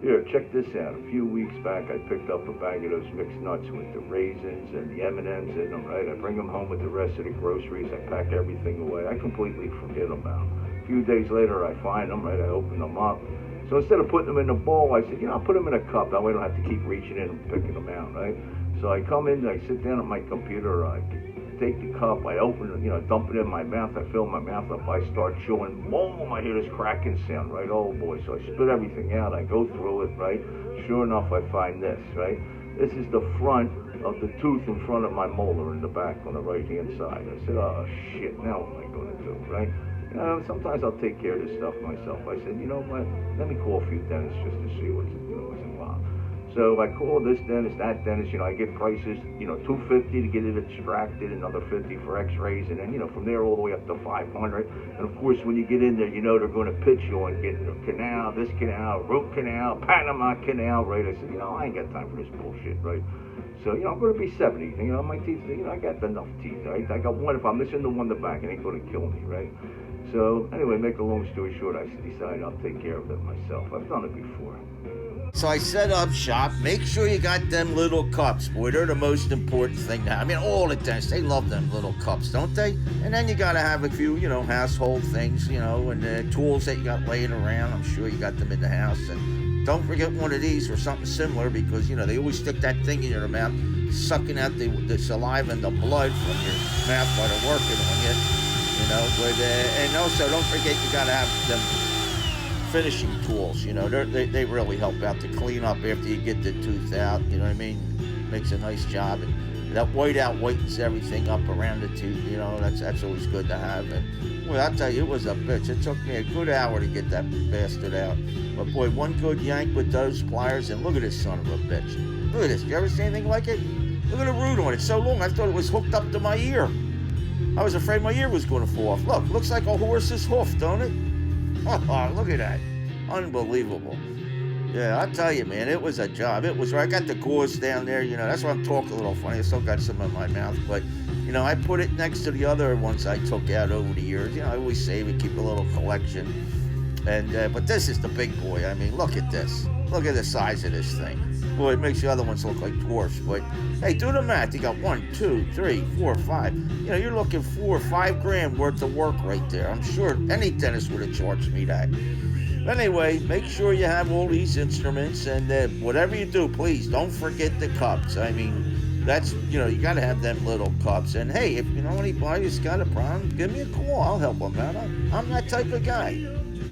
Here, check this out. A few weeks back, I picked up a bag of those mixed nuts with the raisins and the M&Ms in them, right? I bring them home with the rest of the groceries. I pack everything away. I completely forget about them. A few days later, I find them, right? I open them up. So instead of putting them in a bowl, I said, I'll put them in a cup. That way I don't have to keep reaching in and picking them out, right? So I come in, I sit down at my computer, I take the cup, I open it, dump it in my mouth, I fill my mouth up, I start chewing, boom, I hear this cracking sound, right? Oh boy, so I spit everything out, I go through it, right? Sure enough, I find this, right? This is the front of the tooth in front of my molar in the back on the right-hand side. I said, oh shit, now what am I going to do, right? Sometimes I'll take care of this stuff myself. I said, you know what, let me call a few dentists just to see what's involved. So I call this dentist, that dentist, I get prices, $250 to get it extracted, another $50 for x-rays, and then, from there all the way up to $500. And of course, when you get in there, they're going to pitch you on getting a canal, this canal, root canal, Panama canal, right? I said, I ain't got time for this bullshit, right? So, I'm going to be 70, my teeth, I got enough teeth, right? I got one, if I'm missing the one in the back, it ain't going to kill me, right? So, anyway, make a long story short, I decided I'll take care of it myself. I've done it before. So I set up shop. Make sure you got them little cups, boy. They're the most important thing now. I mean, all the dentists, they love them little cups, don't they? And then you got to have a few, household things, and tools that you got laying around. I'm sure you got them in the house. And don't forget one of these or something similar because, they always stick that thing in your mouth, sucking out the saliva and the blood from your mouth while they're working on you, But, and also, don't forget you got to have them finishing tools, they really help out to clean up after you get the tooth out, you know what I mean? Makes a nice job, and that whiteout whitens everything up around the tooth, that's always good to have. And boy, I'll tell you, it was a bitch. It took me a good hour to get that bastard out. But boy, one good yank with those pliers, and look at this son of a bitch. Look at this. You ever see anything like it? Look at the root on it. It's so long, I thought it was hooked up to my ear. I was afraid my ear was going to fall off. Look, looks like a horse's hoof, don't it? Oh, look at that. Unbelievable. Yeah, I'll tell you, man, it was a job. It was, I got the gauze down there, that's why I'm talking a little funny. I still got some in my mouth, but, I put it next to the other ones I took out over the years. I always save it, keep a little collection. And, but this is the big boy. I mean, look at this. Look at the size of this thing. Boy, it makes the other ones look like dwarfs, but, hey, do the math. You got 1, 2, 3, 4, 5. You're looking $4 or $5 grand worth of work right there. I'm sure any dentist would have charged me that. Anyway, make sure you have all these instruments, and whatever you do, please don't forget the cups. I mean, that's, you got to have them little cups. And hey, if anybody's got a problem, give me a call. I'll help them out. I'm that type of guy.